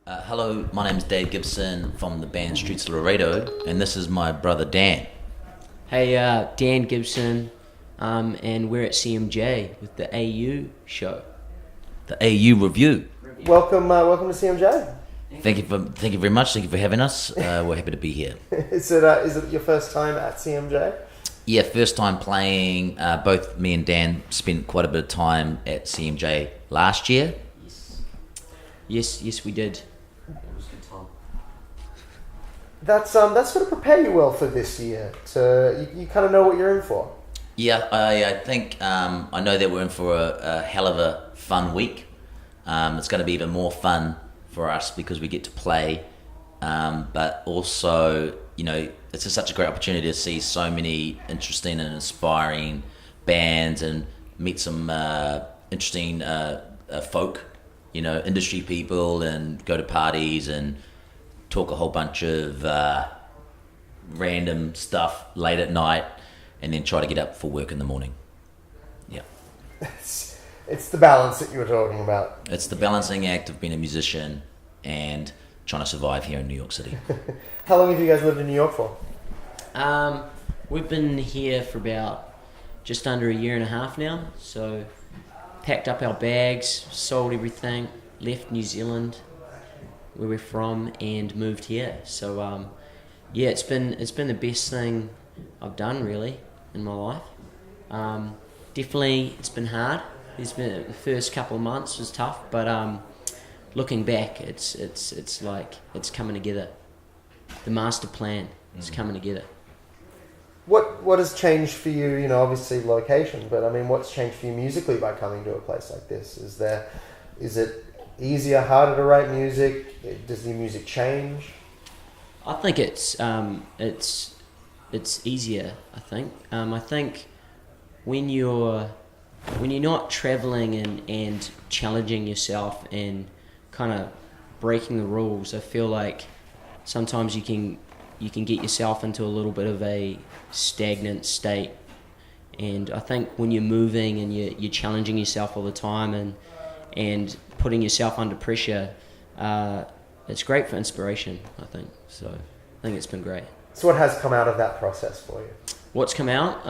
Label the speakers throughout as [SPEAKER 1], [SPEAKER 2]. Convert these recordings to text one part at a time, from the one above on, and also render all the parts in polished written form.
[SPEAKER 1] Hello, my name is Dave Gibson from the band Streets of Laredo, and this is my brother Dan.
[SPEAKER 2] Hey, Dan Gibson, and we're at CMJ with the AU show.
[SPEAKER 1] The AU Review.
[SPEAKER 3] Welcome to CMJ.
[SPEAKER 1] Thank you very much. Thank you for having us. We're happy to be here.
[SPEAKER 3] Is it your first time at CMJ?
[SPEAKER 1] Yeah, first time playing. Both me and Dan spent quite a bit of time at CMJ last year.
[SPEAKER 2] Yes, we did. It was a good time.
[SPEAKER 3] That's going to prepare you well for this year. You kind of know what you're in for.
[SPEAKER 1] Yeah, I think I know that we're in for a hell of a fun week. It's going to be even more fun for us because we get to play, but also, it's just such a great opportunity to see so many interesting and inspiring bands and meet some interesting folk, industry people, and go to parties and talk a whole bunch of random stuff late at night, and then try to get up for work in the morning. Yeah.
[SPEAKER 3] It's the balance that you were talking about.
[SPEAKER 1] It's the balancing act of being a musician and trying to survive here in New York City.
[SPEAKER 3] How long have you guys lived in New York for?
[SPEAKER 2] We've been here for about just under a year and a half now. So, packed up our bags, sold everything, left New Zealand, where we're from, and moved here. So, yeah, it's been the best thing I've done really in my life. Definitely, it's been hard. The first couple of months was tough, but looking back, it's like it's coming together. The master plan is coming together.
[SPEAKER 3] What has changed for you? Obviously location, but I mean, what's changed for you musically by coming to a place like this? Is it easier, harder to write music? Does the music change?
[SPEAKER 2] I think it's easier. I think when you're not traveling and challenging yourself and kind of breaking the rules, I feel like sometimes you can get yourself into a little bit of a stagnant state. And I think when you're moving and you're challenging yourself all the time and putting yourself under pressure, it's great for inspiration, I think. So I think it's been great.
[SPEAKER 3] So what has come out of that process for you?
[SPEAKER 2] What's come out?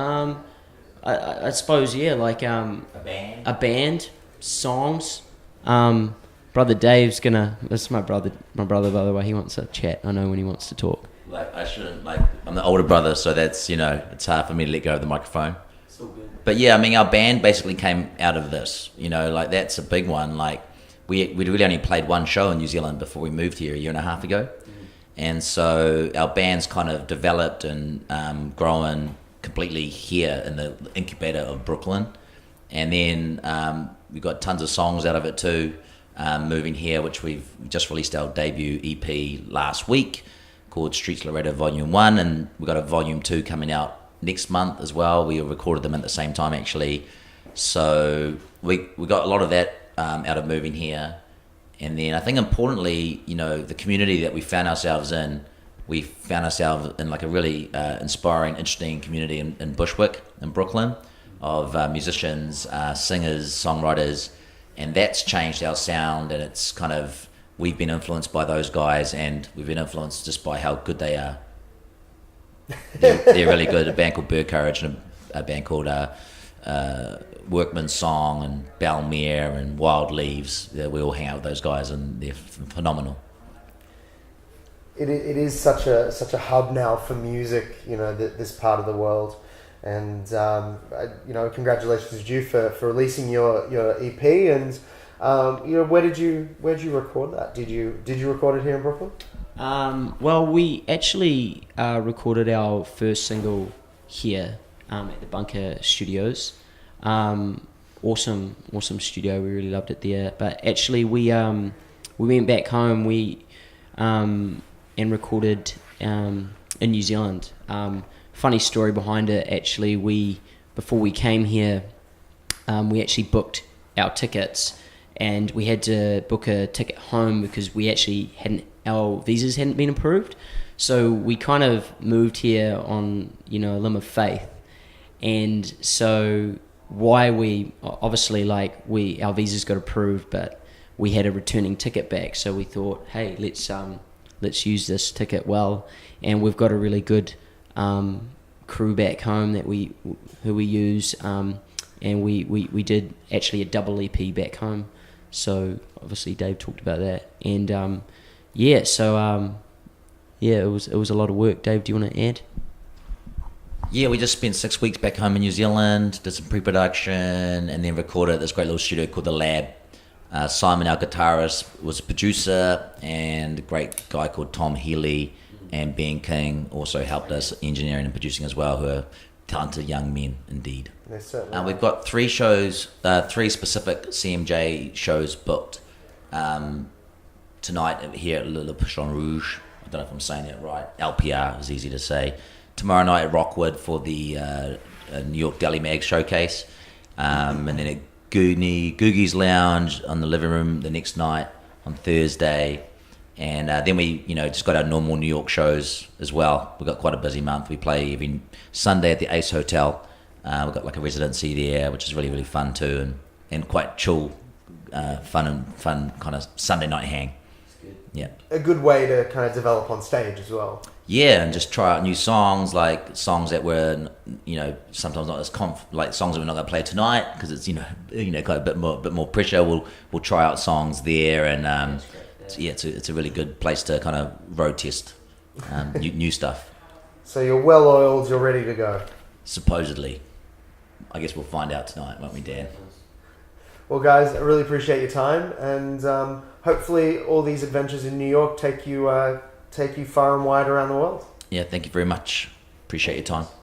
[SPEAKER 2] I suppose, yeah, like a band, songs. Brother Dave's this is my brother by the way, he wants to chat. I know when he wants to talk.
[SPEAKER 1] I shouldn't, I'm the older brother, so that's, it's hard for me to let go of the microphone.
[SPEAKER 2] So good.
[SPEAKER 1] But yeah, I mean, our band basically came out of this, that's a big one. We really only played one show in New Zealand before we moved here a year and a half ago. And so our band's kind of developed and grown completely here in the incubator of Brooklyn. And then we got tons of songs out of it too, moving here, which we've just released our debut EP last week called Streets of Laredo Volume 1, and we've got a Volume 2 coming out next month as well. We recorded them at the same time actually. So we got a lot of that out of moving here. And then I think importantly, the community that we found ourselves in, we found ourselves in like a really inspiring, interesting community in Bushwick, in Brooklyn, of musicians, singers, songwriters, and that's changed our sound. And it's kind of, we've been influenced by those guys, and we've been influenced just by how good they are. They're really good. A band called Bird Courage and a band called Workman's Song and Balmere and Wild Leaves. We all hang out with those guys, and they're phenomenal.
[SPEAKER 3] It is such a hub now for music, this part of the world, and congratulations to you for releasing your EP. And where did you record that? Did you record it here in Brooklyn?
[SPEAKER 2] Well, we actually recorded our first single here at the Bunker Studios. Awesome studio. We really loved it there. But actually, we went back home. And recorded in New Zealand. Funny story behind it, actually, before we came here, we actually booked our tickets, and we had to book a ticket home because our visas hadn't been approved. So we kind of moved here on, a limb of faith. And so our visas got approved, but we had a returning ticket back, so we thought, hey, let's use this ticket well, and we've got a really good crew back home who we use, and we did actually a double EP back home. So obviously Dave talked about that, and it was a lot of work. Dave, do you want to add?
[SPEAKER 1] Yeah, we just spent 6 weeks back home in New Zealand, did some pre-production, and then recorded at this great little studio called The Lab. Simon, our guitarist, was a producer, and a great guy called Tom Healy and Ben King also helped us engineering and producing as well, who are talented young men indeed. We've got 3 shows, 3 specific CMJ shows booked tonight here at Le Pichon Rouge. I don't know if I'm saying that right. LPR is easy to say. Tomorrow night at Rockwood for the New York Deli Mag showcase, and then at Googie's Lounge on the living room the next night on Thursday, and then we just got our normal New York shows as well. We've got quite a busy month. We play every Sunday at the Ace Hotel. We've got like a residency there, which is really, really fun too, and quite chill, fun kind of Sunday night hang. Yeah,
[SPEAKER 3] a good way to kind of develop on stage as well.
[SPEAKER 1] Yeah, and just try out new songs, like songs that were, sometimes not as like songs that we're not going to play tonight because it's, got a bit more pressure. We'll try out songs there, and it's a really good place to kind of road test new stuff.
[SPEAKER 3] So you're well oiled, you're ready to go.
[SPEAKER 1] Supposedly, I guess we'll find out tonight, won't we, Dan?
[SPEAKER 3] Well, guys, I really appreciate your time, and hopefully all these adventures in New York take you far and wide around the world.
[SPEAKER 1] Yeah, thank you very much. Appreciate your time.